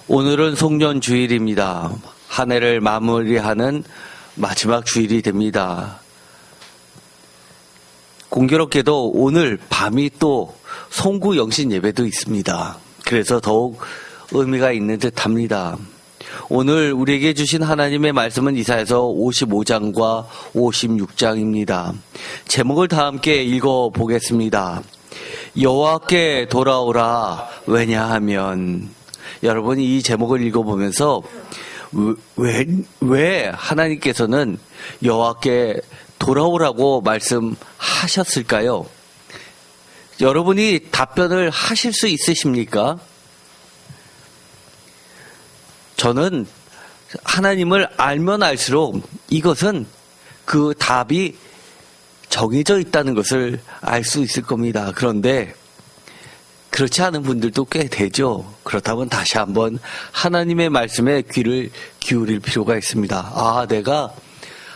오늘은 송년 주일입니다. 한 해를 마무리하는 마지막 주일이 됩니다. 공교롭게도 오늘 밤이 또 송구 영신 예배도 있습니다. 그래서 더욱 의미가 있는 듯합니다. 오늘 우리에게 주신 하나님의 말씀은 이사야서 55장과 56장입니다. 제목을 다 함께 읽어보겠습니다. 여호와께 돌아오라. 왜냐하면 여러분이 이 제목을 읽어보면서 왜 하나님께서는 여호와께 돌아오라고 말씀하셨을까요? 여러분이 답변을 하실 수 있으십니까? 저는 하나님을 알면 알수록 이것은 그 답이 정해져 있다는 것을 알 수 있을 겁니다. 그런데 그렇지 않은 분들도 꽤 되죠. 그렇다면 다시 한번 하나님의 말씀에 귀를 기울일 필요가 있습니다. 내가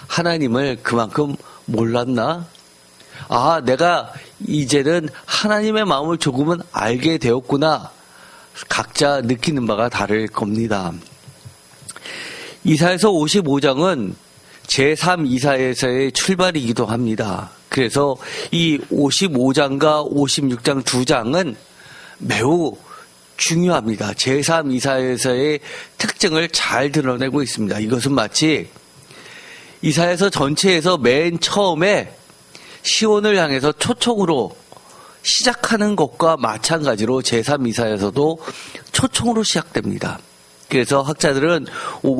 하나님을 그만큼 몰랐나? 내가 이제는 하나님의 마음을 조금은 알게 되었구나. 각자 느끼는 바가 다를 겁니다. 이사야서 55장은 제3 이사야서의 출발이기도 합니다. 그래서 이 55장과 56장 두 장은 매우 중요합니다. 제3 이사야서의 특징을 잘 드러내고 있습니다. 이것은 마치 이사야서 전체에서 맨 처음에 시온을 향해서 초청으로 시작하는 것과 마찬가지로 제3 이사야서도 초청으로 시작됩니다. 그래서 학자들은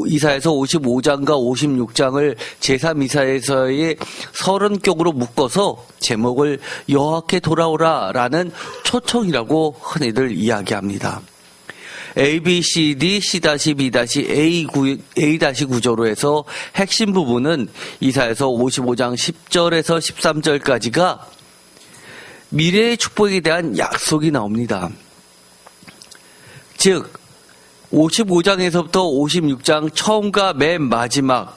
이사야서 55장과 56장을 제3 이사야서의 30쪽으로 묶어서 제목을 여호와께 돌아오라 라는 초청이라고 흔히들 이야기합니다. A, B, C, D, C-B, A 구조로 해서 핵심 부분은 이사야서 55장 10절에서 13절까지가 미래의 축복에 대한 약속이 나옵니다. 즉 55장에서부터 56장 처음과 맨 마지막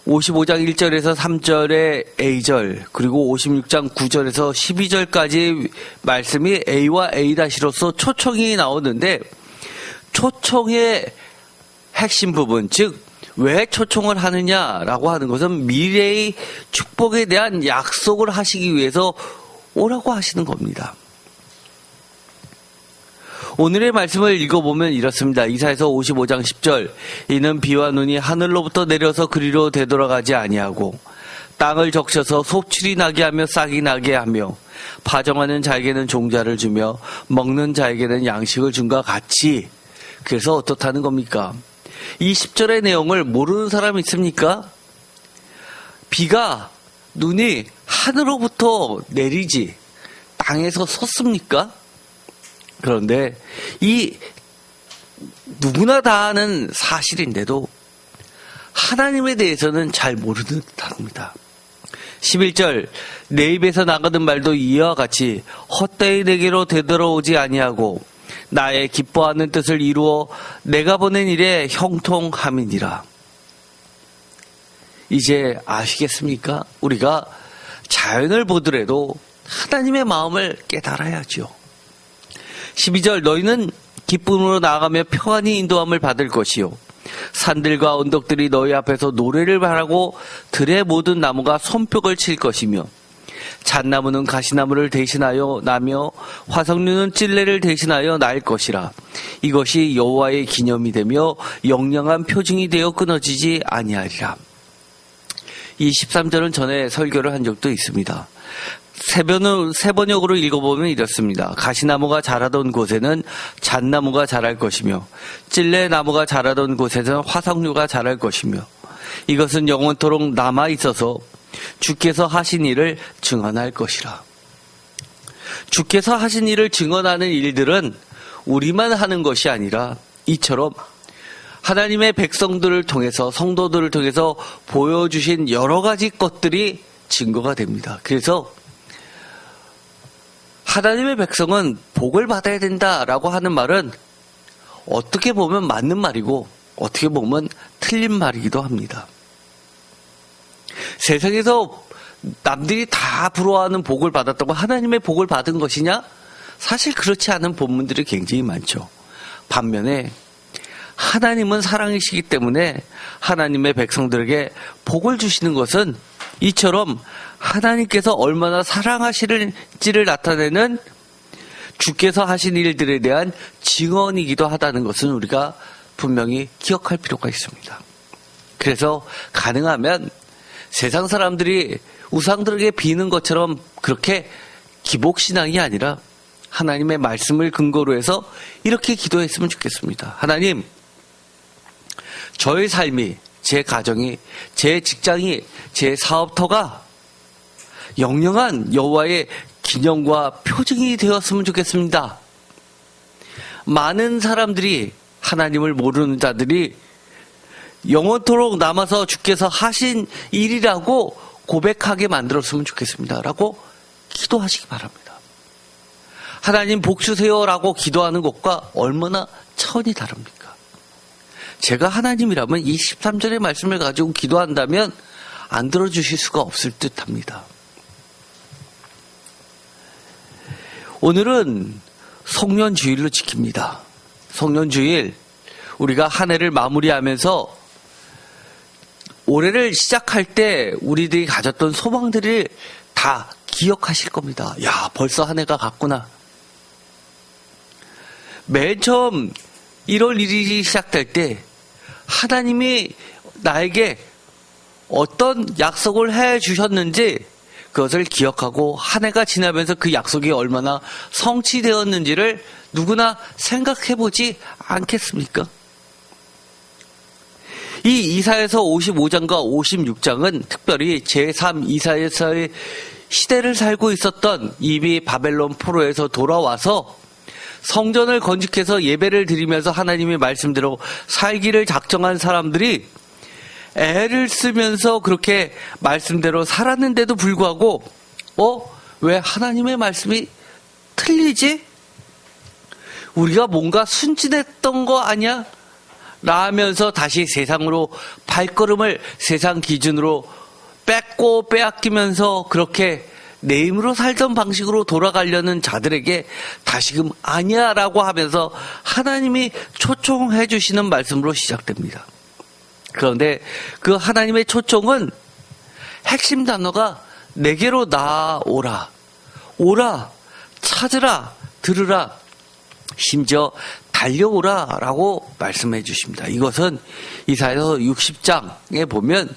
55장 1절에서 3절의 A절 그리고 56장 9절에서 12절까지 말씀이 A와 A-로서 초청이 나오는데 초청의 핵심 부분, 즉 왜 초청을 하느냐라고 하는 것은 미래의 축복에 대한 약속을 하시기 위해서 오라고 하시는 겁니다. 오늘의 말씀을 읽어보면 이렇습니다. 이사야서 55장 10절 이는 비와 눈이 하늘로부터 내려서 그리로 되돌아가지 아니하고 땅을 적셔서 소출이 나게 하며 싹이 나게 하며 파종하는 자에게는 종자를 주며 먹는 자에게는 양식을 준과 같이. 그래서 어떻다는 겁니까? 이 10절의 내용을 모르는 사람이 있습니까? 비가 눈이 하늘로부터 내리지 땅에서 섰습니까? 그런데 이 누구나 다 아는 사실인데도 하나님에 대해서는 잘 모르는 듯합니다. 11절 내 입에서 나가는 말도 이와 같이 헛되이 내게로 되돌아오지 아니하고 나의 기뻐하는 뜻을 이루어 내가 보낸 일에 형통함이니라. 이제 아시겠습니까? 우리가 자연을 보더라도 하나님의 마음을 깨달아야죠. 12절 너희는 기쁨으로 나아가며 평안히 인도함을 받을 것이요 산들과 언덕들이 너희 앞에서 노래를 바라고 들의 모든 나무가 손뼉을 칠 것이며 잣나무는 가시나무를 대신하여 나며 화석류는 찔레를 대신하여 날 것이라. 이것이 여호와의 기념이 되며 영영한 표징이 되어 끊어지지 아니하리라. 이 13절은 전에 설교를 한 적도 있습니다. 새 번역으로 읽어보면 이렇습니다. 가시나무가 자라던 곳에는 잣나무가 자랄 것이며 찔레나무가 자라던 곳에는 화석류가 자랄 것이며 이것은 영원토록 남아있어서 주께서 하신 일을 증언할 것이라. 주께서 하신 일을 증언하는 일들은 우리만 하는 것이 아니라 이처럼 하나님의 백성들을 통해서 성도들을 통해서 보여주신 여러 가지 것들이 증거가 됩니다. 그래서 하나님의 백성은 복을 받아야 된다라고 하는 말은 어떻게 보면 맞는 말이고 어떻게 보면 틀린 말이기도 합니다. 세상에서 남들이 다 부러워하는 복을 받았다고 하나님의 복을 받은 것이냐? 사실 그렇지 않은 본문들이 굉장히 많죠. 반면에 하나님은 사랑이시기 때문에 하나님의 백성들에게 복을 주시는 것은 이처럼 하나님께서 얼마나 사랑하시는지를 나타내는 주께서 하신 일들에 대한 증언이기도 하다는 것은 우리가 분명히 기억할 필요가 있습니다. 그래서 가능하면 세상 사람들이 우상들에게 비는 것처럼 그렇게 기복신앙이 아니라 하나님의 말씀을 근거로 해서 이렇게 기도했으면 좋겠습니다. 하나님, 저의 삶이, 제 가정이, 제 직장이, 제 사업터가 영영한 여호와의 기념과 표징이 되었으면 좋겠습니다. 많은 사람들이, 하나님을 모르는 자들이 영원토록 남아서 주께서 하신 일이라고 고백하게 만들었으면 좋겠습니다. 라고 기도하시기 바랍니다. 하나님 복 주세요라고 기도하는 것과 얼마나 차원이 다릅니까? 제가 하나님이라면 이 13절의 말씀을 가지고 기도한다면 안 들어주실 수가 없을 듯 합니다. 오늘은 송년주일로 지킵니다. 송년주일, 우리가 한 해를 마무리하면서 올해를 시작할 때 우리들이 가졌던 소망들을 다 기억하실 겁니다. 야, 벌써 한 해가 갔구나. 맨 처음 1월 1일이 시작될 때 하나님이 나에게 어떤 약속을 해 주셨는지 그것을 기억하고 한 해가 지나면서 그 약속이 얼마나 성취되었는지를 누구나 생각해 보지 않겠습니까? 이 이사야서 55장과 56장은 특별히 제3 이사야서의 시대를 살고 있었던 이미 바벨론 포로에서 돌아와서 성전을 건축해서 예배를 드리면서 하나님의 말씀대로 살기를 작정한 사람들이 애를 쓰면서 그렇게 말씀대로 살았는데도 불구하고 왜 하나님의 말씀이 틀리지? 우리가 뭔가 순진했던 거 아니야? 라면서 다시 세상으로 발걸음을 세상 기준으로 뺏고 빼앗기면서 그렇게 내 힘으로 살던 방식으로 돌아가려는 자들에게 다시금 아니야 라고 하면서 하나님이 초청해 주시는 말씀으로 시작됩니다. 그런데 그 하나님의 초청은 핵심 단어가 내게로 나아오라, 오라, 찾으라, 들으라, 심지어 달려오라 라고 말씀해 주십니다. 이것은 이사야서 60장에 보면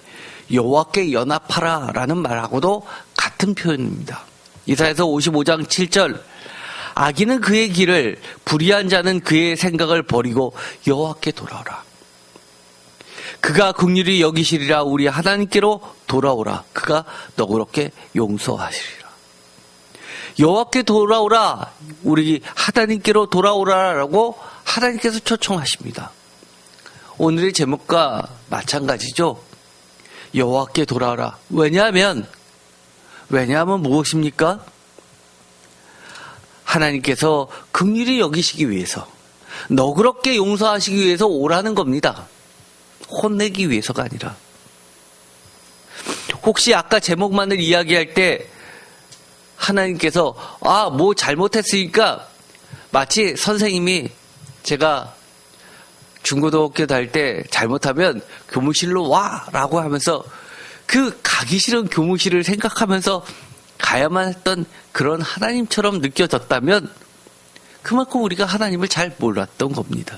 여호와께 연합하라 라는 말하고도 같은 표현입니다. 이사야서 55장 7절, 악인은 그의 길을, 불의한 자는 그의 생각을 버리고 여호와께 돌아오라. 그가 긍휼히 여기시리라. 우리 하나님께로 돌아오라. 그가 너그럽게 용서하시리라. 여호와께 돌아오라. 우리 하나님께로 돌아오라라고 하나님께서 초청하십니다. 오늘의 제목과 마찬가지죠. 여호와께 돌아오라. 왜냐하면 무엇입니까? 하나님께서 긍휼히 여기시기 위해서, 너그럽게 용서하시기 위해서 오라는 겁니다. 혼내기 위해서가 아니라. 혹시 아까 제목만을 이야기할 때 하나님께서 뭐 잘못했으니까, 마치 선생님이 제가 중고등학교 다닐 때 잘못하면 교무실로 와 라고 하면서 그 가기 싫은 교무실을 생각하면서 가야만 했던 그런 하나님처럼 느껴졌다면 그만큼 우리가 하나님을 잘 몰랐던 겁니다.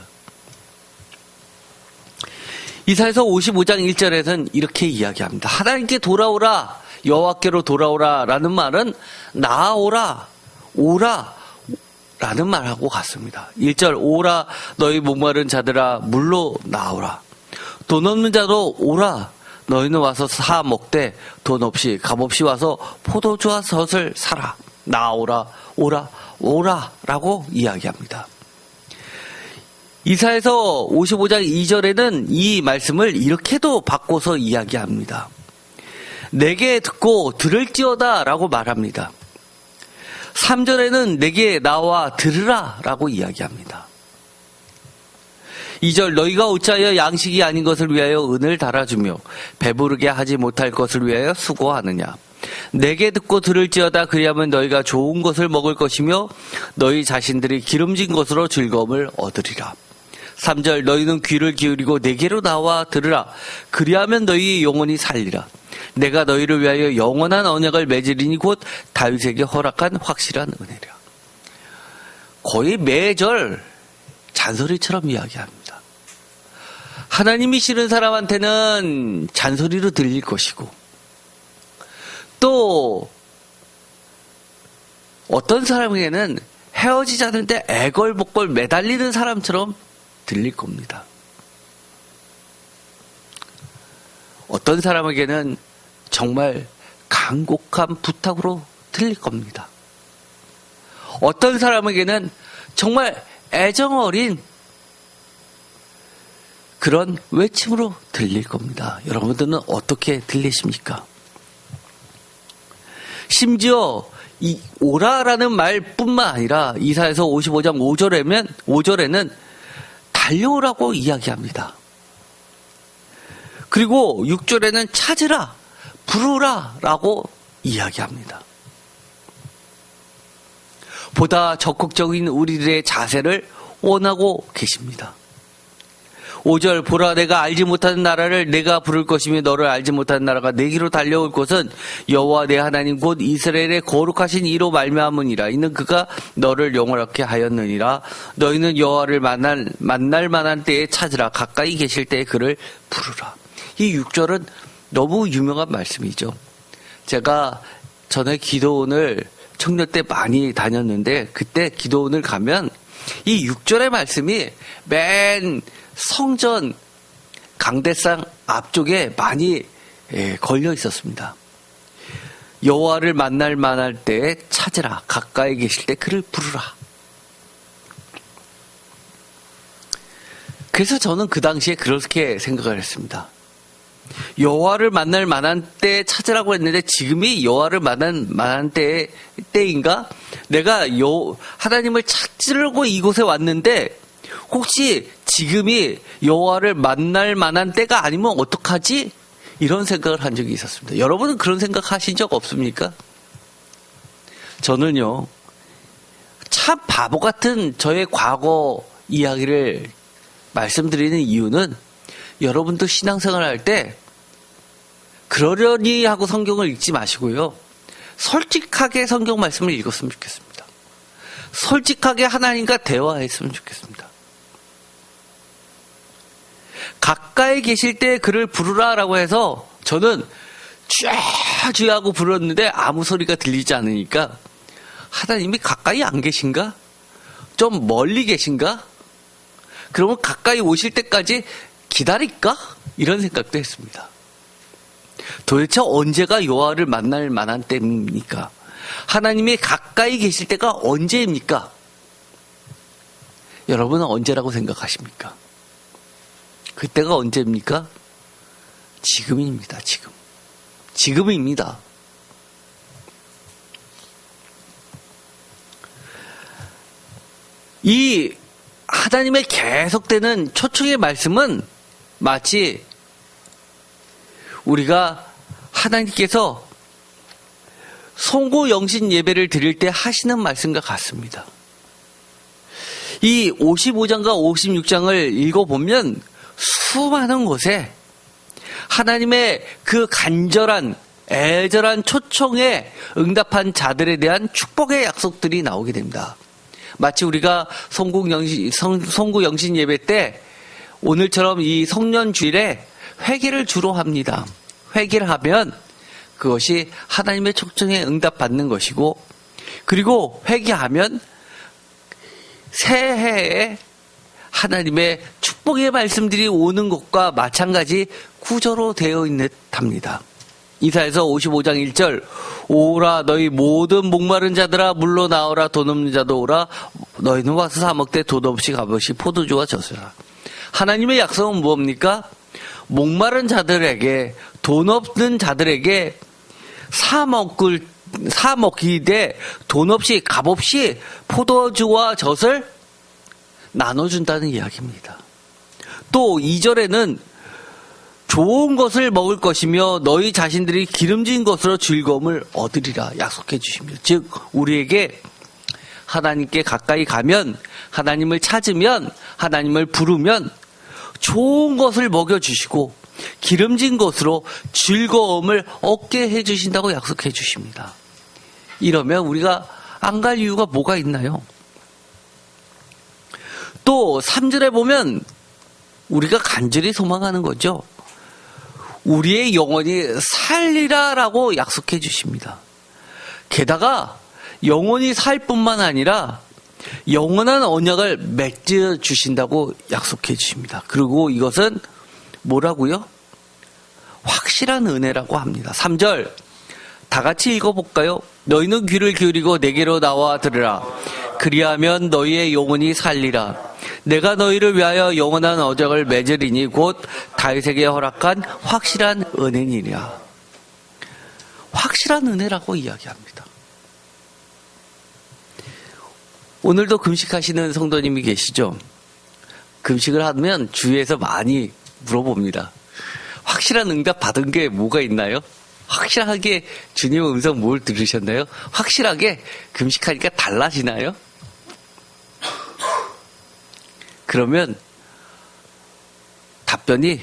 이사야서 55장 1절에서는 이렇게 이야기합니다. 하나님께 돌아오라, 여호와께로 돌아오라 라는 말은 나아오라, 오라 라는 말하고 같습니다. 1절, 오라 너희 목마른 자들아 물로 나오라. 돈 없는 자도 오라. 너희는 와서 사 먹되 돈 없이 값없이 와서 포도주와 젖을 사라. 나오라, 오라, 오라 라고 이야기합니다. 이사야서 55장 2절에는 이 말씀을 이렇게도 바꿔서 이야기합니다. 내게 듣고 들을지어다 라고 말합니다. 3절에는 내게 나와 들으라 라고 이야기합니다. 2절, 너희가 어찌하여 양식이 아닌 것을 위하여 은을 달아주며 배부르게 하지 못할 것을 위하여 수고하느냐. 내게 듣고 들을지어다. 그리하면 너희가 좋은 것을 먹을 것이며 너희 자신들이 기름진 것으로 즐거움을 얻으리라. 3절 너희는 귀를 기울이고 내게로 나와 들으라. 그리하면 너희 영혼이 살리라. 내가 너희를 위하여 영원한 언약을 맺으리니 곧 다윗에게 허락한 확실한 은혜라. 거의 매절 잔소리처럼 이야기합니다. 하나님이 싫은 사람한테는 잔소리로 들릴 것이고, 또 어떤 사람에게는 헤어지자는데 애걸복걸 매달리는 사람처럼 들릴 겁니다. 어떤 사람에게는 정말 간곡한 부탁으로 들릴 겁니다. 어떤 사람에게는 정말 애정 어린 그런 외침으로 들릴 겁니다. 여러분들은 어떻게 들리십니까? 심지어 이 오라라는 말뿐만 아니라 이사야서 55장 5절에는 달려오라고 이야기합니다. 그리고 6절에는 찾으라, 부르라 라고 이야기합니다. 보다 적극적인 우리들의 자세를 원하고 계십니다. 5절 보라 내가 알지 못하는 나라를 내가 부를 것이며 너를 알지 못하는 나라가 내게로 달려올 것은 여호와 내 하나님 곧 이스라엘의 거룩하신 이로 말미암으니라. 이는 그가 너를 영원하게 하였느니라. 너희는 여호와를 만날 만한 때에 찾으라. 가까이 계실 때에 그를 부르라. 이 6절은 너무 유명한 말씀이죠. 제가 전에 기도원을 청년 때 많이 다녔는데 그때 기도원을 가면 이 6절의 말씀이 맨 성전 강대상 앞쪽에 많이 걸려 있었습니다. 여호와를 만날 만할 때에 찾으라. 가까이 계실 때 그를 부르라. 그래서 저는 그 당시에 그렇게 생각을 했습니다. 여호와를 만날 만한 때에 찾으라고 했는데 지금이 여호와를 만난 때인가? 내가 하나님을 찾으려고 이곳에 왔는데 혹시 지금이 여호와를 만날 만한 때가 아니면 어떡하지? 이런 생각을 한 적이 있었습니다. 여러분은 그런 생각 하신 적 없습니까? 저는요, 참 바보 같은 저의 과거 이야기를 말씀드리는 이유는 여러분도 신앙생활 할 때 그러려니 하고 성경을 읽지 마시고요. 솔직하게 성경 말씀을 읽었으면 좋겠습니다. 솔직하게 하나님과 대화했으면 좋겠습니다. 가까이 계실 때 그를 부르라라고 해서 저는 쥐 하고 불렀는데 아무 소리가 들리지 않으니까 하나님이 가까이 안 계신가? 좀 멀리 계신가? 그러면 가까이 오실 때까지 기다릴까? 이런 생각도 했습니다. 도대체 언제가 여호와를 만날 만한 때입니까? 하나님이 가까이 계실 때가 언제입니까? 여러분은 언제라고 생각하십니까? 그때가 언제입니까? 지금입니다. 지금입니다. 이 하나님의 계속되는 초청의 말씀은 마치 우리가 하나님께서 송구영신 예배를 드릴 때 하시는 말씀과 같습니다. 이 55장과 56장을 읽어보면 수많은 곳에 하나님의 그 간절한 애절한 초청에 응답한 자들에 대한 축복의 약속들이 나오게 됩니다. 마치 우리가 송구영신 예배 때 오늘처럼 이 성년주일에 회개를 주로 합니다. 회개를 하면 그것이 하나님의 초청에 응답받는 것이고, 그리고 회개하면 새해에 하나님의 축복의 말씀들이 오는 것과 마찬가지 구조로 되어 있는 듯합니다. 이사야서 55장 1절 오라 너희 모든 목마른 자들아 물로 나오라 돈 없는 자도 오라 너희는 와서 사 먹되 돈 없이 값없이 포도주와 젖으라. 하나님의 약속은 무엇입니까? 목마른 자들에게 돈 없는 자들에게 사 먹기되 돈 없이 값없이 포도주와 젖을 나눠준다는 이야기입니다. 또 2절에는 좋은 것을 먹을 것이며 너희 자신들이 기름진 것으로 즐거움을 얻으리라 약속해 주십니다. 즉 우리에게 하나님께 가까이 가면, 하나님을 찾으면, 하나님을 부르면 좋은 것을 먹여주시고 기름진 것으로 즐거움을 얻게 해주신다고 약속해 주십니다. 이러면 우리가 안 갈 이유가 뭐가 있나요? 또 3절에 보면 우리가 간절히 소망하는 거죠. 우리의 영혼이 살리라라고 약속해 주십니다. 게다가 영혼이 살 뿐만 아니라 영원한 언약을 맺어 주신다고 약속해 주십니다. 그리고 이것은 뭐라고요? 확실한 은혜라고 합니다. 3절 다 같이 읽어볼까요? 너희는 귀를 기울이고 내게로 나와 들으라. 그리하면 너희의 영혼이 살리라. 내가 너희를 위하여 영원한 언약을 맺으리니 곧 다윗에게 허락한 확실한 은혜니라. 확실한 은혜라고 이야기합니다. 오늘도 금식하시는 성도님이 계시죠? 금식을 하면 주위에서 많이 물어봅니다. 확실한 응답 받은 게 뭐가 있나요? 확실하게 주님의 음성 뭘 들으셨나요? 확실하게 금식하니까 달라지나요? 그러면 답변이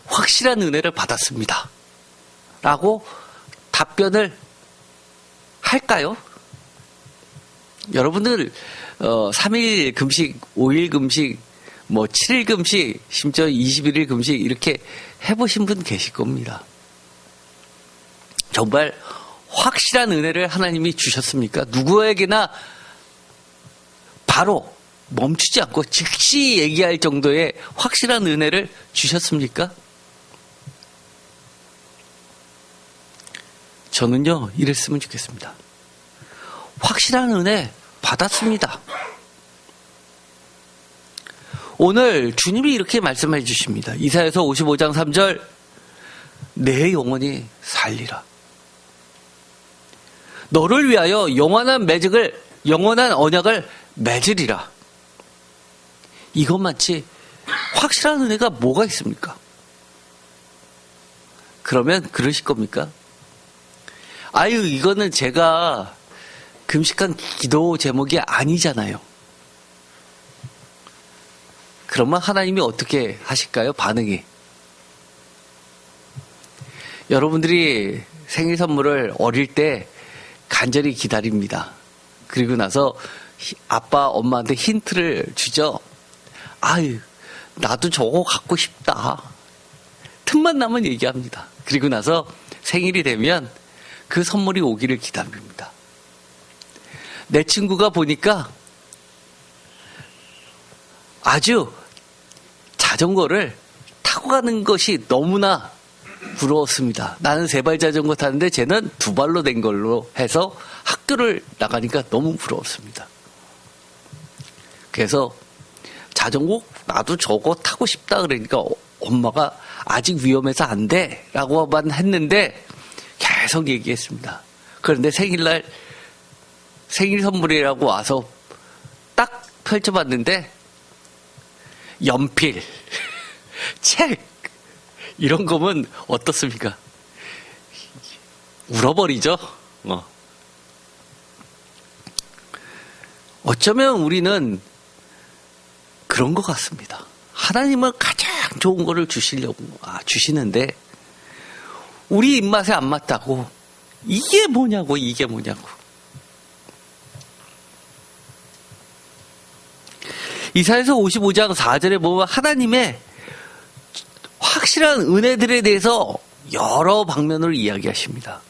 확실한 은혜를 받았습니다. 라고 답변을 할까요? 여러분들 3일 금식, 5일 금식, 7일 금식, 심지어 21일 금식 이렇게 해보신 분 계실 겁니다. 정말 확실한 은혜를 하나님이 주셨습니까? 누구에게나 바로 멈추지 않고 즉시 얘기할 정도의 확실한 은혜를 주셨습니까? 저는요, 이랬으면 좋겠습니다. 확실한 은혜 받았습니다. 오늘 주님이 이렇게 말씀해 주십니다. 이사야서 55장 3절 내 영혼이 살리라. 너를 위하여 영원한 언약을 맺으리라. 이것만치 확실한 은혜가 뭐가 있습니까? 그러면 그러실 겁니까? 아유, 이거는 제가 금식한 기도 제목이 아니잖아요. 그러면 하나님이 어떻게 하실까요? 반응이. 여러분들이 생일 선물을 어릴 때 간절히 기다립니다. 그리고 나서 아빠, 엄마한테 힌트를 주죠. 아유, 나도 저거 갖고 싶다. 틈만 나면 얘기합니다. 그리고 나서 생일이 되면 그 선물이 오기를 기다립니다. 내 친구가 보니까 아주 자전거를 타고 가는 것이 너무나 부러웠습니다. 나는 3발 자전거 타는데 쟤는 2발로 된 걸로 해서 학교를 나가니까 너무 부러웠습니다. 그래서 자전거 나도 저거 타고 싶다 그러니까 엄마가 아직 위험해서 안 돼 라고만 했는데 계속 얘기했습니다. 그런데 생일날 생일 선물이라고 와서 딱 펼쳐봤는데 연필, 책 이런 거면 어떻습니까? 울어버리죠. 어쩌면 우리는 그런 것 같습니다. 하나님은 가장 좋은 거를 주시는데 우리 입맛에 안 맞다고 이게 뭐냐고. 이사야서 55장 4절에 보면 하나님의 확실한 은혜들에 대해서 여러 방면으로 이야기하십니다.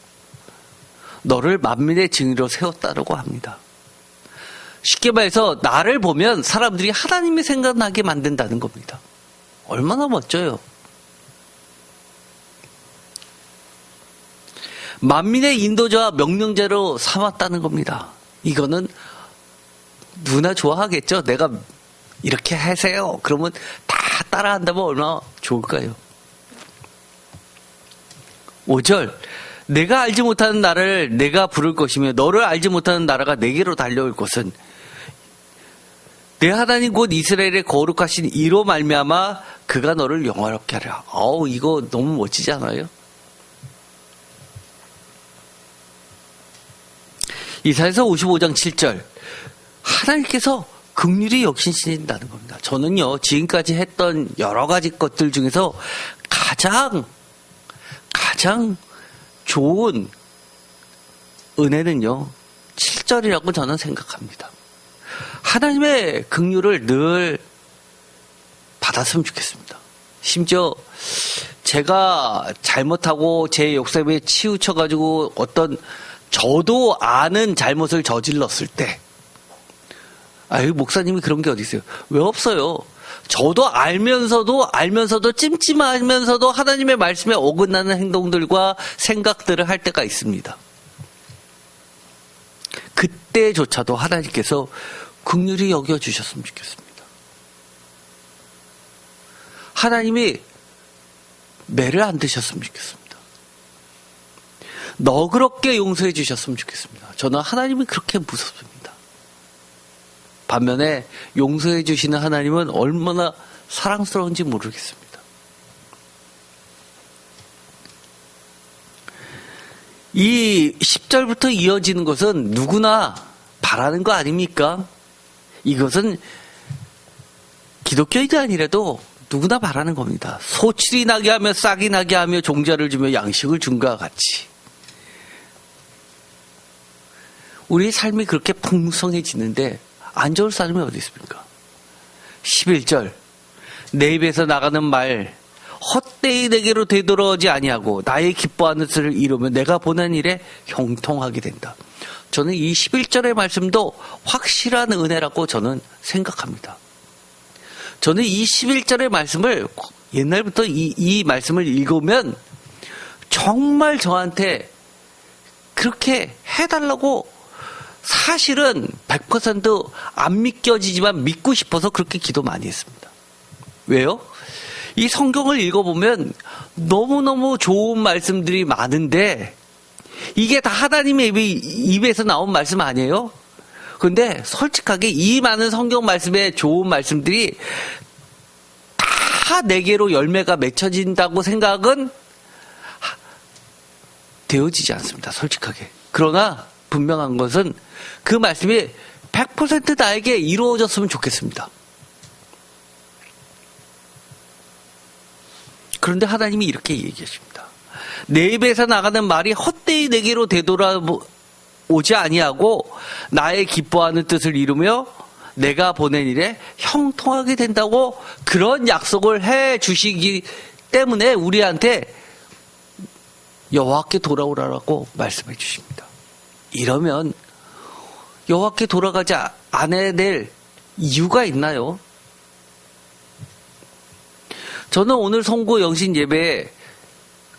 너를 만민의 증인으로 세웠다라고 합니다. 쉽게 말해서 나를 보면 사람들이 하나님이 생각나게 만든다는 겁니다. 얼마나 멋져요. 만민의 인도자와 명령자로 삼았다는 겁니다. 이거는 누구나 좋아하겠죠. 내가 이렇게 하세요. 그러면 다 따라한다면 얼마나 좋을까요? 5절 내가 알지 못하는 나라를 내가 부를 것이며 너를 알지 못하는 나라가 내게로 달려올 것은 내 하나님 곧 이스라엘의 거룩하신 이로 말미암아 그가 너를 영화롭게 하리라. 이거 너무 멋지지 않아요? 이사야서 55장 7절. 하나님께서 긍휼히 역신신다는 겁니다. 저는요, 지금까지 했던 여러 가지 것들 중에서 가장 좋은 은혜는요, 7절이라고 저는 생각합니다. 하나님의 긍휼을 늘 받았으면 좋겠습니다. 심지어 제가 잘못하고 제 욕심에 치우쳐가지고 어떤 저도 아는 잘못을 저질렀을 때, 아유, 목사님이 그런 게 어디 있어요? 왜 없어요? 저도 알면서도 찜찜하면서도 하나님의 말씀에 어긋나는 행동들과 생각들을 할 때가 있습니다. 그때조차도 하나님께서 긍휼히 여겨주셨으면 좋겠습니다. 하나님이 매를 안 드셨으면 좋겠습니다. 너그럽게 용서해 주셨으면 좋겠습니다. 저는 하나님이 그렇게 무섭습니다. 반면에 용서해 주시는 하나님은 얼마나 사랑스러운지 모르겠습니다. 이 10절부터 이어지는 것은 누구나 바라는 거 아닙니까? 이것은 기독교인이 아니라도 누구나 바라는 겁니다. 소출이 나게 하며 싹이 나게 하며 종자를 주며 양식을 준 것과 같이 우리의 삶이 그렇게 풍성해지는데 안 좋을 사람이 어디 있습니까? 11절 내 입에서 나가는 말 헛되이 내게로 되돌아오지 아니하고 나의 기뻐하는 뜻을 이루며 내가 보낸 일에 형통하게 된다. 저는 이 11절의 말씀도 확실한 은혜라고 저는 생각합니다. 저는 이 11절의 말씀을 옛날부터 이 말씀을 읽으면 정말 저한테 그렇게 해달라고 사실은 100% 안 믿겨지지만 믿고 싶어서 그렇게 기도 많이 했습니다. 왜요? 이 성경을 읽어보면 너무너무 좋은 말씀들이 많은데 이게 다 하나님의 입에서 나온 말씀 아니에요? 근데 솔직하게 이 많은 성경 말씀에 좋은 말씀들이 다 내게로 열매가 맺혀진다고 생각은 되어지지 않습니다. 솔직하게. 그러나 분명한 것은 그 말씀이 100% 나에게 이루어졌으면 좋겠습니다. 그런데 하나님이 이렇게 얘기하십니다. 내 입에서 나가는 말이 헛되이 내게로 되돌아오지 아니하고 나의 기뻐하는 뜻을 이루며 내가 보낸 일에 형통하게 된다고 그런 약속을 해 주시기 때문에 우리한테 여호와께 돌아오라고 말씀해 주십니다. 이러면 여호와께 돌아가지 않아야 될 이유가 있나요? 저는 오늘 송구 영신 예배에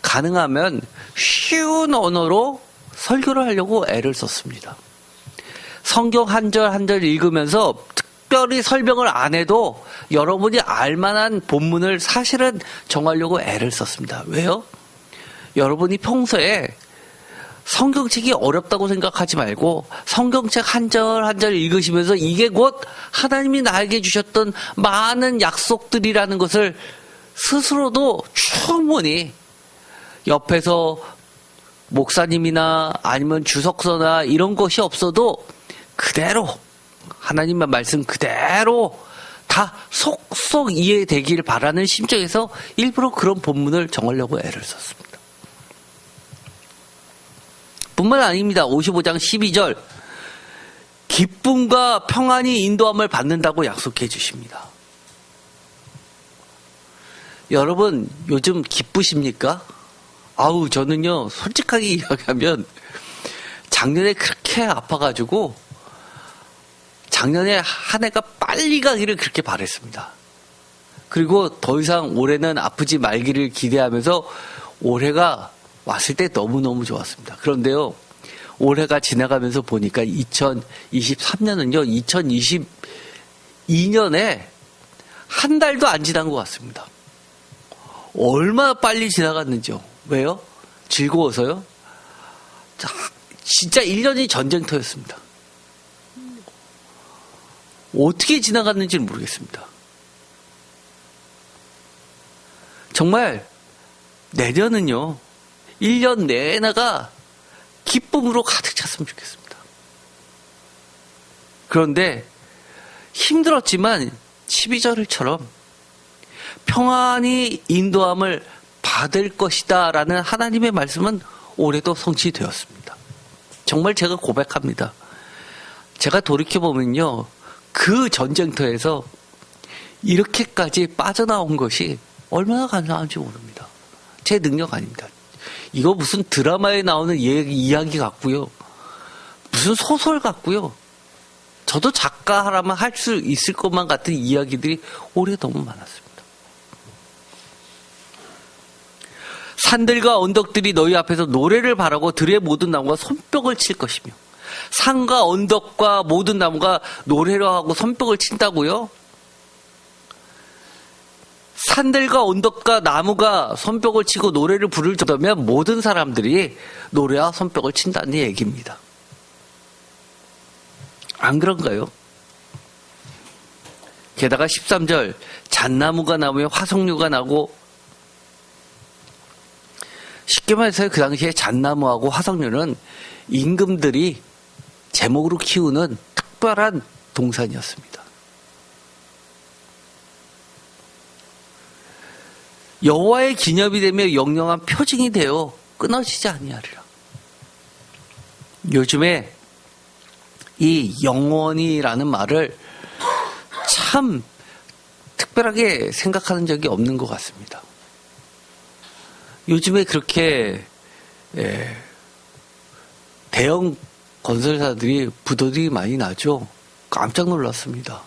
가능하면 쉬운 언어로 설교를 하려고 애를 썼습니다. 성경 한 절 한 절 읽으면서 특별히 설명을 안 해도 여러분이 알만한 본문을 사실은 정하려고 애를 썼습니다. 왜요? 여러분이 평소에 성경책이 어렵다고 생각하지 말고 성경책 한 절 한 절 읽으시면서 이게 곧 하나님이 나에게 주셨던 많은 약속들이라는 것을 스스로도 충분히 옆에서 목사님이나 아니면 주석서나 이런 것이 없어도 그대로 하나님의 말씀 그대로 다 속속 이해되길 바라는 심정에서 일부러 그런 본문을 정하려고 애를 썼습니다. 뿐만 아닙니다. 55장 12절 기쁨과 평안이 인도함을 받는다고 약속해 주십니다. 여러분 요즘 기쁘십니까? 아우 저는요 솔직하게 이야기하면 작년에 그렇게 아파가지고 작년에 한 해가 빨리 가기를 그렇게 바랬습니다. 그리고 더 이상 올해는 아프지 말기를 기대하면서 올해가 왔을 때 너무너무 좋았습니다. 그런데요 올해가 지나가면서 보니까 2023년은요 2022년에 한 달도 안 지난 것 같습니다. 얼마나 빨리 지나갔는지요. 왜요? 즐거워서요? 진짜 1년이 전쟁터였습니다. 어떻게 지나갔는지는 모르겠습니다. 정말 내년은요 1년 내내가 기쁨으로 가득 찼으면 좋겠습니다. 그런데 힘들었지만 12절처럼 평안히 인도함을 받을 것이다 라는 하나님의 말씀은 올해도 성취되었습니다. 정말 제가 고백합니다. 제가 돌이켜보면요, 그 전쟁터에서 이렇게까지 빠져나온 것이 얼마나 가능한지 모릅니다. 제 능력 아닙니다. 이거 무슨 드라마에 나오는 이야기 같고요. 무슨 소설 같고요. 저도 작가라면 할 수 있을 것만 같은 이야기들이 올해 너무 많았습니다. 산들과 언덕들이 너희 앞에서 노래를 바라고 들의 모든 나무가 손뼉을 칠 것이며, 산과 언덕과 모든 나무가 노래를 하고 손뼉을 친다고요? 산들과 언덕과 나무가 손뼉을 치고 노래를 부를 정도면 모든 사람들이 노래와 손뼉을 친다는 얘기입니다. 안 그런가요? 게다가 13절, 잣나무가 나무에 화석류가 나고, 쉽게 말해서 그 당시에 잣나무하고 화석류는 임금들이 제목으로 키우는 특별한 동산이었습니다. 여호와의 기념이 되며 영영한 표징이 되어 끊어지지 아니하리라. 요즘에 이 영원이라는 말을 참 특별하게 생각하는 적이 없는 것 같습니다. 요즘에 그렇게 대형 건설사들이 부도들이 많이 나죠. 깜짝 놀랐습니다.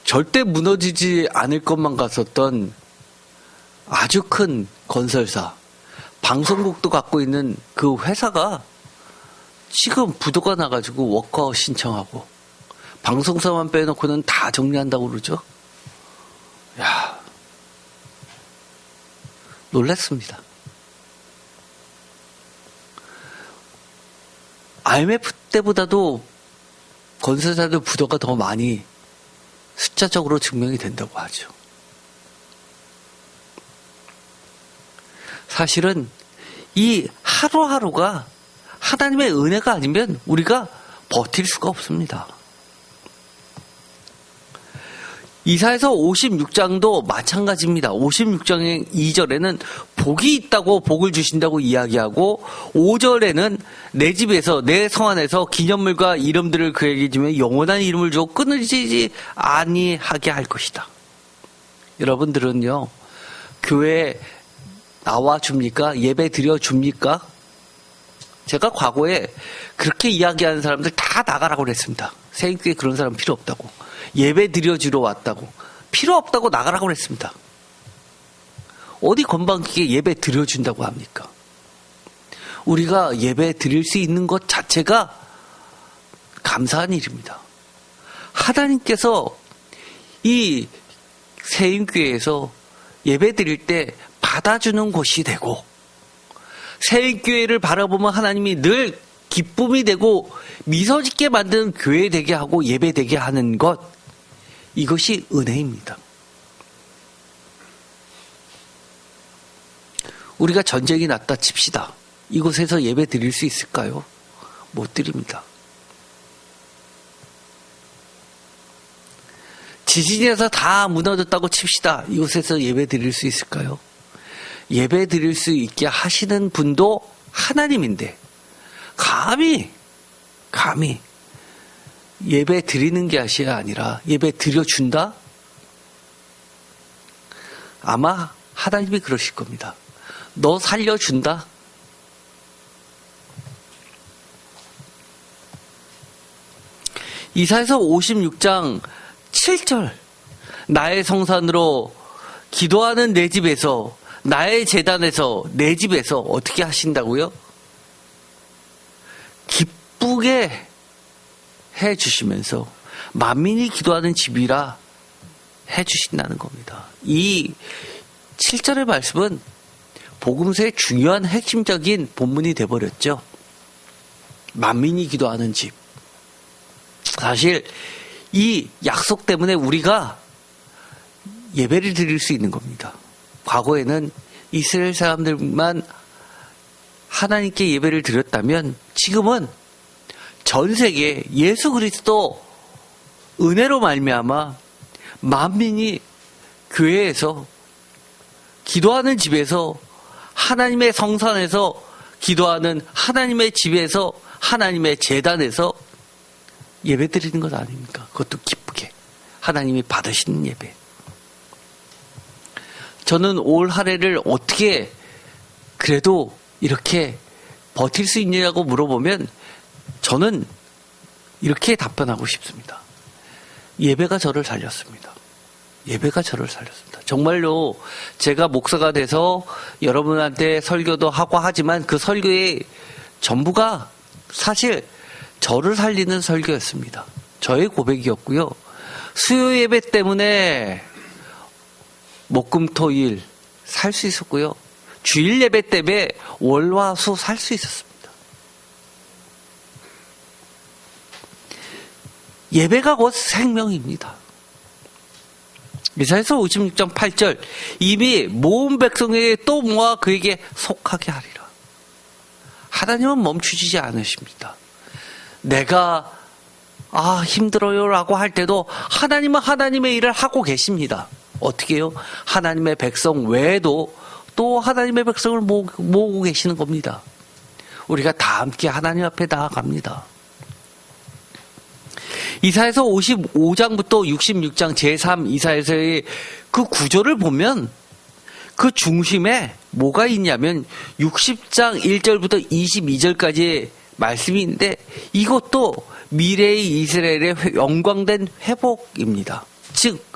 절대 무너지지 않을 것만 같았던 아주 큰 건설사, 방송국도 갖고 있는 그 회사가 지금 부도가 나가지고 워커아웃 신청하고 방송사만 빼놓고는 다 정리한다고 그러죠. 야, 놀랐습니다. IMF 때보다도 건설사들 부도가 더 많이 숫자적으로 증명이 된다고 하죠. 사실은 이 하루하루가 하나님의 은혜가 아니면 우리가 버틸 수가 없습니다. 이사야서 56장도 마찬가지입니다. 56장의 2절에는 복이 있다고 복을 주신다고 이야기하고 5절에는 내 집에서 내 성 안에서 기념물과 이름들을 그에게 주며 영원한 이름을 주고 끊어지지 아니하게 할 것이다. 여러분들은요, 교회에 나와 줍니까? 예배 드려 줍니까? 제가 과거에 그렇게 이야기하는 사람들 다 나가라고 그랬습니다. 새인교회 그런 사람 필요 없다고. 예배 드려주러 왔다고. 필요 없다고 나가라고 그랬습니다. 어디 건방지게 예배 드려준다고 합니까? 우리가 예배 드릴 수 있는 것 자체가 감사한 일입니다. 하나님께서 이 새인교회에서 예배 드릴 때 받아주는 곳이 되고, 새인교회를 바라보면 하나님이 늘 기쁨이 되고 미소 짓게 만드는 교회 되게 하고 예배 되게 하는 것, 이것이 은혜입니다. 우리가 전쟁이 났다 칩시다. 이곳에서 예배 드릴 수 있을까요? 못 드립니다. 지진에서 다 무너졌다고 칩시다. 이곳에서 예배 드릴 수 있을까요? 예배 드릴 수 있게 하시는 분도 하나님인데 감히 예배 드리는 게 아니라 예배 드려준다? 아마 하나님이 그러실 겁니다. 너 살려준다? 이사야서 56장 7절, 나의 성산으로 기도하는 내 집에서, 나의 제단에서, 내 집에서 어떻게 하신다고요? 기쁘게 해주시면서 만민이 기도하는 집이라 해주신다는 겁니다. 이 7절의 말씀은 복음서의 중요한 핵심적인 본문이 되어버렸죠. 만민이 기도하는 집. 사실 이 약속 때문에 우리가 예배를 드릴 수 있는 겁니다. 과거에는 이스라엘 사람들만 하나님께 예배를 드렸다면 지금은 전 세계 예수 그리스도 은혜로 말미암아 만민이 교회에서 기도하는 집에서 하나님의 성산에서 기도하는 하나님의 집에서 하나님의 제단에서 예배 드리는 것 아닙니까? 그것도 기쁘게 하나님이 받으시는 예배. 저는 올 한 해를 어떻게 그래도 이렇게 버틸 수 있느냐고 물어보면 저는 이렇게 답변하고 싶습니다. 예배가 저를 살렸습니다. 예배가 저를 살렸습니다. 정말로 제가 목사가 돼서 여러분한테 설교도 하고 하지만 그 설교의 전부가 사실 저를 살리는 설교였습니다. 저의 고백이었고요. 수요 예배 때문에 목금토일 살 수 있었고요. 주일 예배 때문에 월화수 살 수 있었습니다. 예배가 곧 생명입니다. 이사야서 56장 8절 이미 모은 백성에게 또 모아 그에게 속하게 하리라. 하나님은 멈추지 않으십니다. 내가 힘들어요 라고 할 때도 하나님은 하나님의 일을 하고 계십니다. 어떻게 해요? 하나님의 백성 외에도 또 하나님의 백성을 모으고 계시는 겁니다. 우리가 다 함께 하나님 앞에 나아갑니다. 이사야서 55장부터 66장 제3 이사야서의 그 구조를 보면 그 중심에 뭐가 있냐면 60장 1절부터 22절까지의 말씀이 있는데 이것도 미래의 이스라엘의 영광된 회복입니다. 즉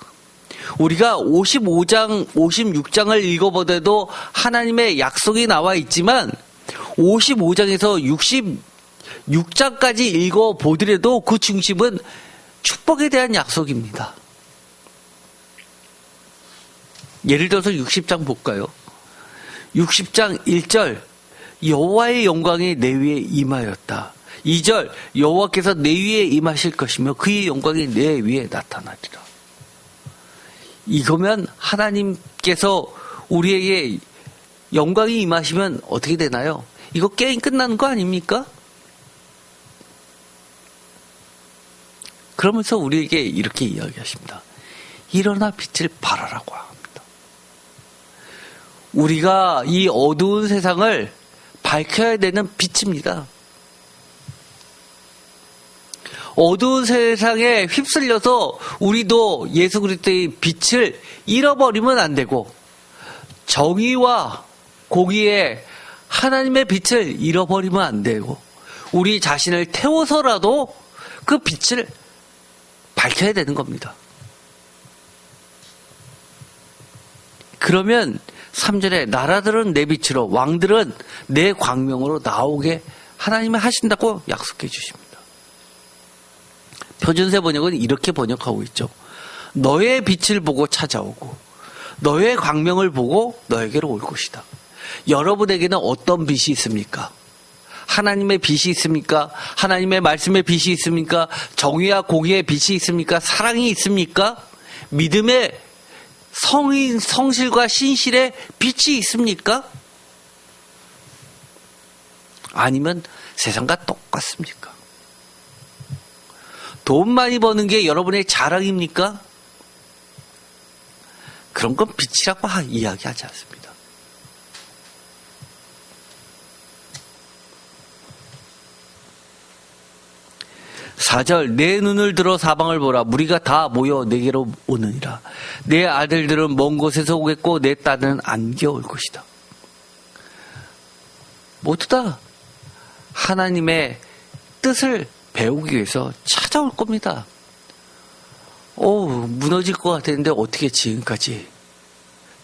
우리가 55장, 56장을 읽어보더라도 하나님의 약속이 나와 있지만 55장에서 66장까지 읽어보더라도 그 중심은 축복에 대한 약속입니다. 예를 들어서 60장 볼까요? 60장 1절 여호와의 영광이 내 위에 임하였다. 2절 여호와께서 내 위에 임하실 것이며 그의 영광이 내 위에 나타나리라. 이거면 하나님께서 우리에게 영광이 임하시면 어떻게 되나요? 이거 게임 끝나는 거 아닙니까? 그러면서 우리에게 이렇게 이야기하십니다. 일어나 빛을 발하라고 합니다. 우리가 이 어두운 세상을 밝혀야 되는 빛입니다. 어두운 세상에 휩쓸려서 우리도 예수 그리스도의 빛을 잃어버리면 안 되고 정의와 공의의 하나님의 빛을 잃어버리면 안 되고 우리 자신을 태워서라도 그 빛을 밝혀야 되는 겁니다. 그러면 3절에 나라들은 내 빛으로 왕들은 내 광명으로 나오게 하나님이 하신다고 약속해 주십니다. 표준세 번역은 이렇게 번역하고 있죠. 너의 빛을 보고 찾아오고 너의 광명을 보고 너에게로 올 것이다. 여러분에게는 어떤 빛이 있습니까? 하나님의 빛이 있습니까? 하나님의 말씀의 빛이 있습니까? 정의와 공의의 빛이 있습니까? 사랑이 있습니까? 믿음의 성실과 신실의 빛이 있습니까? 아니면 세상과 똑같습니까? 돈 많이 버는 게 여러분의 자랑입니까? 그런 건 빛이라고 이야기하지 않습니다. 4절 내 눈을 들어 사방을 보라 무리가 다 모여 내게로 오느니라. 내 아들들은 먼 곳에서 오겠고 내 딸은 안개 올 것이다. 모두 다 하나님의 뜻을 배우기 위해서 찾아올 겁니다. 무너질 것 같았는데 어떻게 지금까지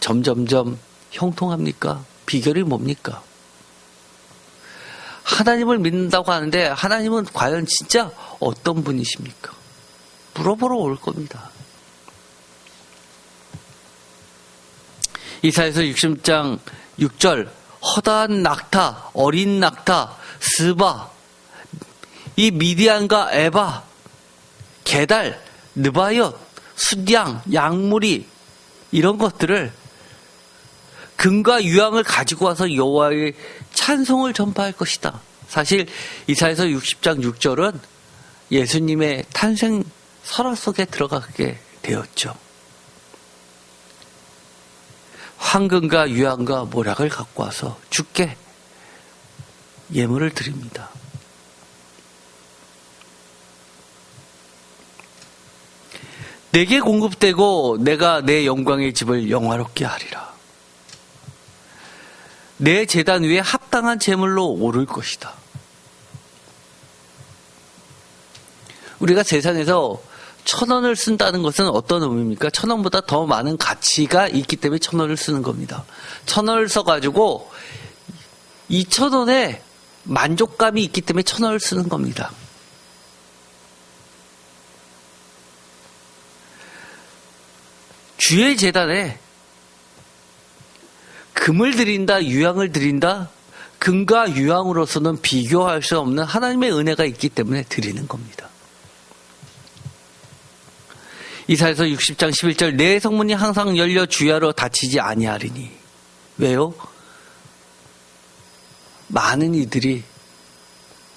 점점점 형통합니까? 비결이 뭡니까? 하나님을 믿는다고 하는데 하나님은 과연 진짜 어떤 분이십니까? 물어보러 올 겁니다. 이사야서 60장 6절 허다한 낙타, 어린 낙타, 스바, 이 미디안과 에바, 게달, 느바옅, 숫양, 양무리 이런 것들을 금과 유황을 가지고 와서 여호와의 찬송을 전파할 것이다. 사실 이사야서 60장 6절은 예수님의 탄생 설화 속에 들어가게 되었죠. 황금과 유황과 모략을 갖고 와서 주께 예물을 드립니다. 내게 공급되고 내가 내 영광의 집을 영화롭게 하리라. 내 제단 위에 합당한 제물로 오를 것이다. 우리가 세상에서 1,000원을 쓴다는 것은 어떤 의미입니까? 1,000원보다 더 많은 가치가 있기 때문에 1,000원을 쓰는 겁니다. 1,000원을 써가지고 2,000원에 만족감이 있기 때문에 1,000원을 쓰는 겁니다. 주의 제단에 금을 드린다, 유향을 드린다, 금과 유향으로서는 비교할 수 없는 하나님의 은혜가 있기 때문에 드리는 겁니다. 이사야서 60장 11절 내 성문이 항상 열려 주야로 닫히지 아니하리니. 왜요? 많은 이들이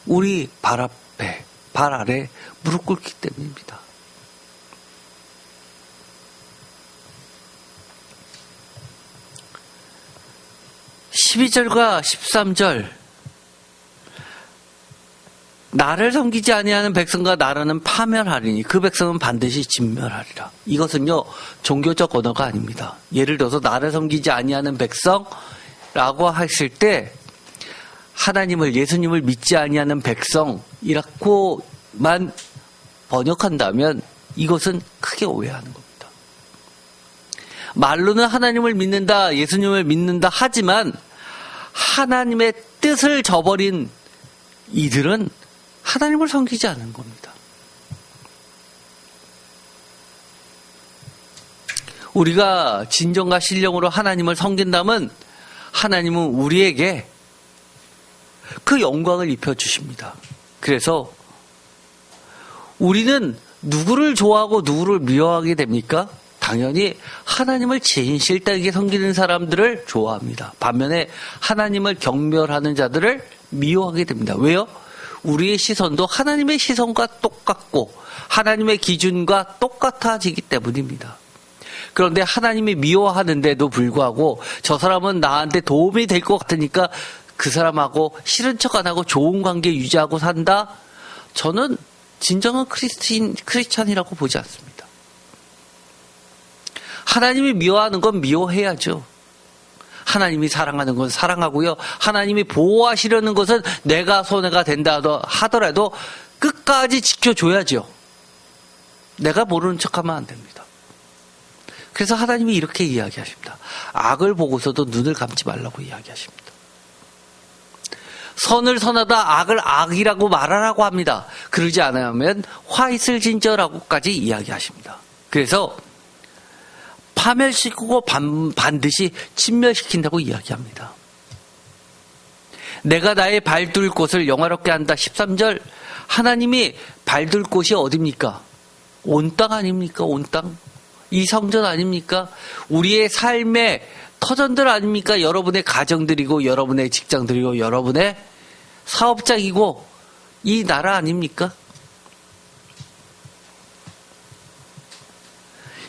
우리 발 앞에, 발 아래 무릎 꿇기 때문입니다. (12절과) (13절) 나를 섬기지 아니하는 백성과 나라는 파멸하리니 그 백성은 반드시 진멸하리라. 이것은요 종교적 언어가 아닙니다. 예를 들어서 나를 섬기지 아니하는 백성라고 했을 때 하나님을, 예수님을 믿지 아니하는 백성이라고만 번역한다면 이것은 크게 오해하는 겁니다. 말로는 하나님을 믿는다, 예수님을 믿는다 하지만 하나님의 뜻을 저버린 이들은 하나님을 섬기지 않는 겁니다. 우리가 진정과 신령으로 하나님을 섬긴다면 하나님은 우리에게 그 영광을 입혀주십니다. 그래서 우리는 누구를 좋아하고 누구를 미워하게 됩니까? 당연히 하나님을 진실되게 섬기는 사람들을 좋아합니다. 반면에 하나님을 경멸하는 자들을 미워하게 됩니다. 왜요? 우리의 시선도 하나님의 시선과 똑같고 하나님의 기준과 똑같아지기 때문입니다. 그런데 하나님이 미워하는데도 불구하고 저 사람은 나한테 도움이 될 것 같으니까 그 사람하고 싫은 척 안 하고 좋은 관계 유지하고 산다? 저는 진정한 크리스찬이라고 보지 않습니다. 하나님이 미워하는 건 미워해야죠. 하나님이 사랑하는 건 사랑하고요. 하나님이 보호하시려는 것은 내가 손해가 된다 하더라도 끝까지 지켜줘야죠. 내가 모르는 척하면 안 됩니다. 그래서 하나님이 이렇게 이야기하십니다. 악을 보고서도 눈을 감지 말라고 이야기하십니다. 선을 선하다 악을 악이라고 말하라고 합니다. 그러지 않으면 화 있을 진저라고까지 이야기하십니다. 그래서 파멸시키고 반드시 진멸시킨다고 이야기합니다. 내가 나의 발둘 곳을 영화롭게 한다. 13절 하나님이 발둘 곳이 어디입니까? 온 땅 아닙니까? 온 땅. 이 성전 아닙니까? 우리의 삶의 터전들 아닙니까? 여러분의 가정들이고 여러분의 직장들이고 여러분의 사업장이고 이 나라 아닙니까?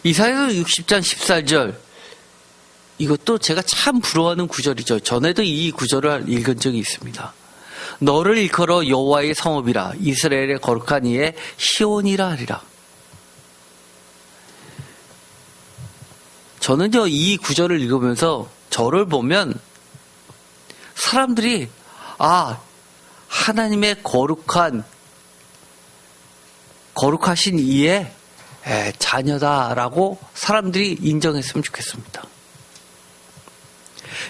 이사야서 60장 14절 이것도 제가 참 부러워하는 구절이죠. 전에도 이 구절을 읽은 적이 있습니다. 너를 일컬어 여호와의 성읍이라 이스라엘의 거룩한 이의 시온이라 하리라. 저는요 이 구절을 읽으면서 저를 보면 사람들이 하나님의 거룩하신 이의 자녀다라고 사람들이 인정했으면 좋겠습니다.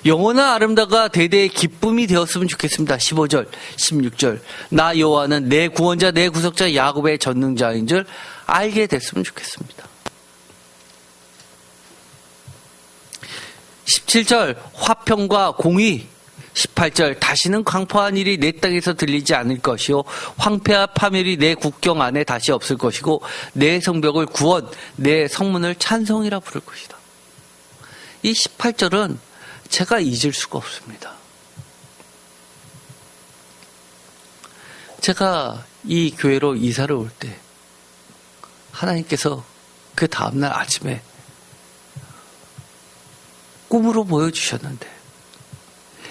영원한 아름다움과 대대의 기쁨이 되었으면 좋겠습니다. 15절, 16절 나 여호와는 내 구원자, 내 구속자, 야곱의 전능자인 줄 알게 됐으면 좋겠습니다. 17절 화평과 공의, 18절 다시는 광포한 일이 내 땅에서 들리지 않을 것이요 황폐와 파멸이 내 국경 안에 다시 없을 것이고 내 성벽을 구원, 내 성문을 찬송이라 부를 것이다. 이 18절은 제가 잊을 수가 없습니다. 제가 이 교회로 이사를 올 때 하나님께서 그 다음날 아침에 꿈으로 보여주셨는데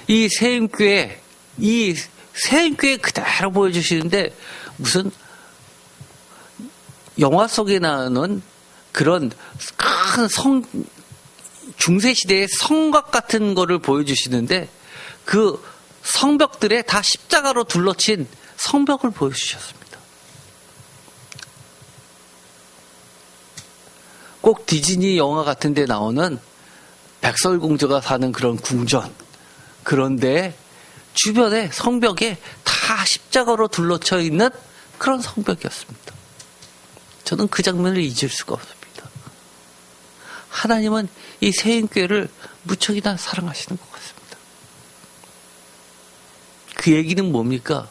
이 세임교회 그대로 보여주시는데 무슨 영화 속에 나오는 그런 큰 중세시대의 성곽 같은 거를 보여주시는데 그 성벽들에 다 십자가로 둘러친 성벽을 보여주셨습니다. 꼭 디즈니 영화 같은 데 나오는 백설공주가 사는 그런 궁전, 그런데 주변에 성벽에 다 십자가로 둘러쳐 있는 그런 성벽이었습니다. 저는 그 장면을 잊을 수가 없습니다. 하나님은 이 세임교회를 무척이나 사랑하시는 것 같습니다. 그 얘기는 뭡니까?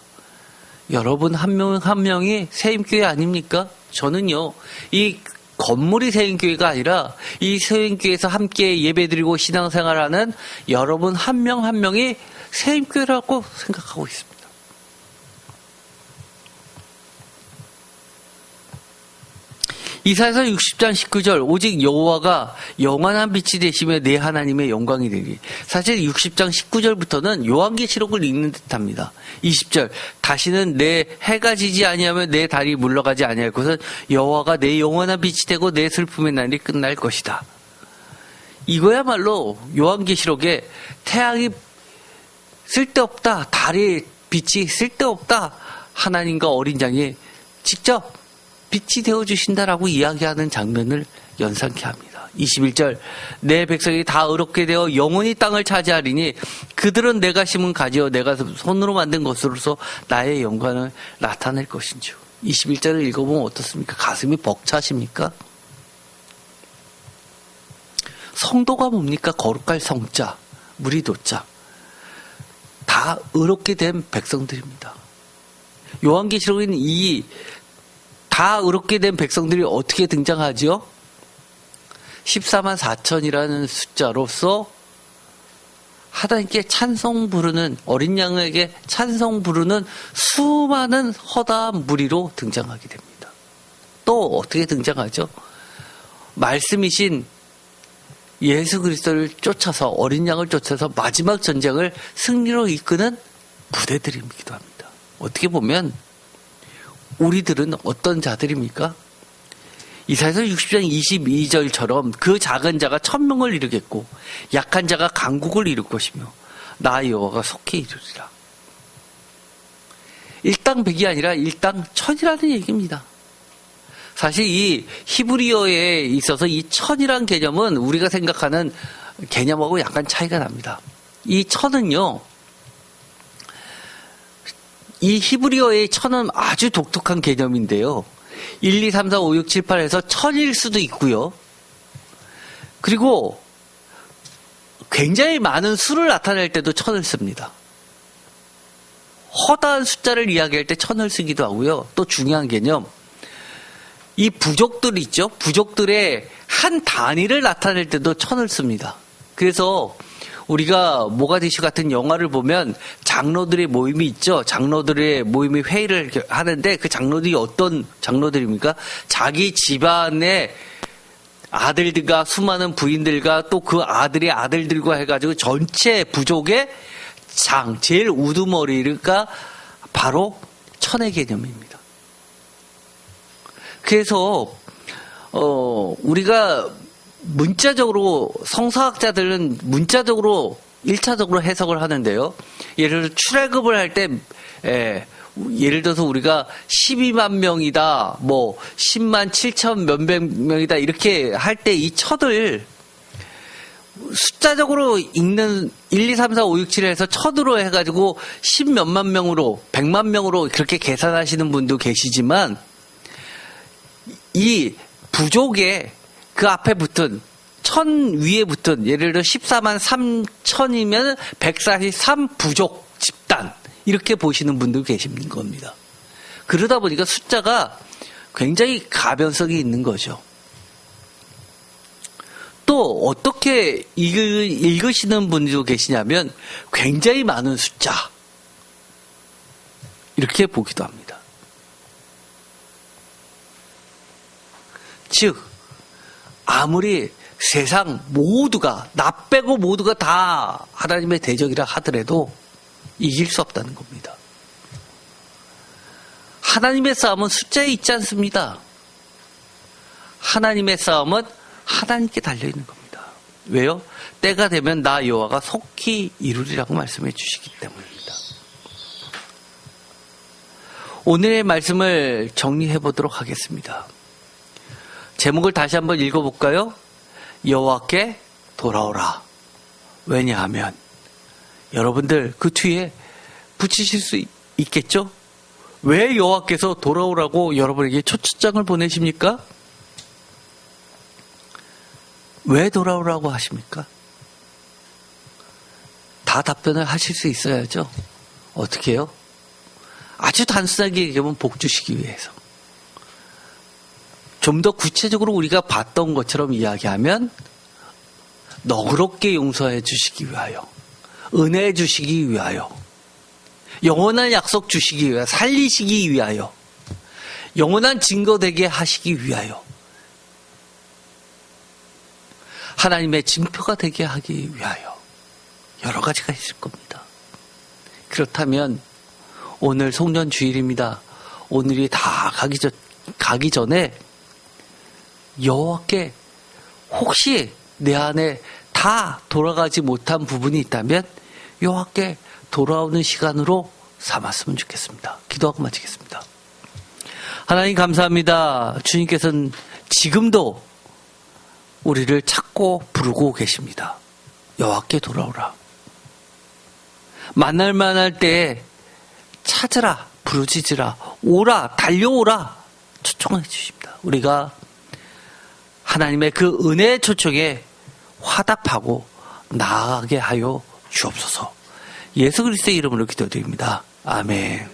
여러분 한 명 한 명이 세임교회 아닙니까? 저는요, 이 건물이 세임교회가 아니라 이 세임교회에서 함께 예배드리고 신앙생활하는 여러분 한 명 한 명이 세임교회라고 생각하고 있습니다. 이사야서 60장 19절 오직 여호와가 영원한 빛이 되시며 내 하나님의 영광이 되리. 사실 60장 19절부터는 요한계시록을 읽는 듯합니다. 20절 다시는 내 해가 지지 아니하며 내 달이 물러가지 아니할 것은 여호와가 내 영원한 빛이 되고 내 슬픔의 날이 끝날 것이다. 이거야말로 요한계시록에 태양이 쓸데없다, 달의 빛이 쓸데없다, 하나님과 어린 양이 직접 빛이 되어주신다라고 이야기하는 장면을 연상케 합니다. 21절 내 백성이 다 의롭게 되어 영원히 땅을 차지하리니 그들은 내가 심은 가지요 내가 손으로 만든 것으로서 나의 영광을 나타낼 것인지요. 21절을 읽어보면 어떻습니까? 가슴이 벅차십니까? 성도가 뭡니까? 거룩할 성자, 무리도자, 다 의롭게 된 백성들입니다. 요한계시록에는 이 다 의롭게 된 백성들이 어떻게 등장하죠? 14만 4천이라는 숫자로서 하나님께 찬송 부르는, 어린 양에게 찬송 부르는 수많은 허다한 무리로 등장하게 됩니다. 또 어떻게 등장하죠? 말씀이신 예수 그리스도를 쫓아서, 어린 양을 쫓아서 마지막 전쟁을 승리로 이끄는 부대들이기도 합니다. 어떻게 보면 우리들은 어떤 자들입니까? 이사야서 60장 22절처럼 그 작은 자가 1000명을 이루겠고 약한 자가 강국을 이룰 것이며 나 여호와가 속히 이루리라. 일당 백이 아니라 일당 천이라는 얘기입니다. 사실 이 히브리어에 있어서 이 천이란 개념은 우리가 생각하는 개념하고 약간 차이가 납니다. 이 천은요, 이 히브리어의 천은 아주 독특한 개념인데요. 1, 2, 3, 4, 5, 6, 7, 8에서 천일 수도 있고요. 그리고 굉장히 많은 수를 나타낼 때도 천을 씁니다. 허다한 숫자를 이야기할 때 천을 쓰기도 하고요. 또 중요한 개념, 이 부족들 있죠. 부족들의 한 단위를 나타낼 때도 천을 씁니다. 그래서 우리가 모가디슈 같은 영화를 보면 장로들의 모임이 있죠. 장로들의 모임이 회의를 하는데 그 장로들이 어떤 장로들입니까? 자기 집안의 아들들과 수많은 부인들과 또 그 아들의 아들들과 해가지고 전체 부족의 장, 제일 우두머리가 바로 천의 개념입니다. 그래서 우리가 문자적으로, 성서학자들은 문자적으로 1차적으로 해석을 하는데요. 예를 들어 출애굽을 할 때 예를 들어서 우리가 12만 명이다, 뭐 10만 7천 몇백 명이다 이렇게 할 때 이 천을 숫자적으로 읽는 1, 2, 3, 4, 5, 6, 7에서 천으로 해가지고 10 몇만 명으로 100만 명으로 그렇게 계산하시는 분도 계시지만 이 부족의 그 앞에 붙은 천 위에 붙은, 예를 들어 14만 3천이면 143 부족 집단 이렇게 보시는 분도 계시는 겁니다. 그러다 보니까 숫자가 굉장히 가변성이 있는 거죠. 또 어떻게 읽으시는 분도 계시냐면 굉장히 많은 숫자, 이렇게 보기도 합니다. 즉 아무리 세상 모두가 나 빼고 모두가 다 하나님의 대적이라 하더라도 이길 수 없다는 겁니다. 하나님의 싸움은 숫자에 있지 않습니다. 하나님의 싸움은 하나님께 달려있는 겁니다. 왜요? 때가 되면 나 여호와가 속히 이루리라고 말씀해 주시기 때문입니다. 오늘의 말씀을 정리해 보도록 하겠습니다. 제목을 다시 한번 읽어볼까요? 여호와께 돌아오라. 왜냐하면 여러분들 그 뒤에 붙이실 수 있겠죠? 왜 여호와께서 돌아오라고 여러분에게 초청장을 보내십니까? 왜 돌아오라고 하십니까? 다 답변을 하실 수 있어야죠. 어떻게 해요? 아주 단순하게 얘기하면 복 주시기 위해서. 좀 더 구체적으로 우리가 봤던 것처럼 이야기하면 너그럽게 용서해 주시기 위하여, 은혜 주시기 위하여, 영원한 약속 주시기 위하여, 살리시기 위하여, 영원한 증거 되게 하시기 위하여, 하나님의 징표가 되게 하기 위하여 여러 가지가 있을 겁니다. 그렇다면 오늘 송년 주일입니다. 오늘이 다 가기 전에 여호와께 혹시 내 안에 다 돌아가지 못한 부분이 있다면 여호와께 돌아오는 시간으로 삼았으면 좋겠습니다. 기도하고 마치겠습니다. 하나님 감사합니다. 주님께서는 지금도 우리를 찾고 부르고 계십니다. 여호와께 돌아오라. 만날 만할 때에 찾으라, 부르짖으라, 오라, 달려오라 초청해 주십니다. 우리가 하나님의 그 은혜의 초청에 화답하고 나아가게 하여 주옵소서. 예수 그리스도의 이름으로 기도드립니다. 아멘.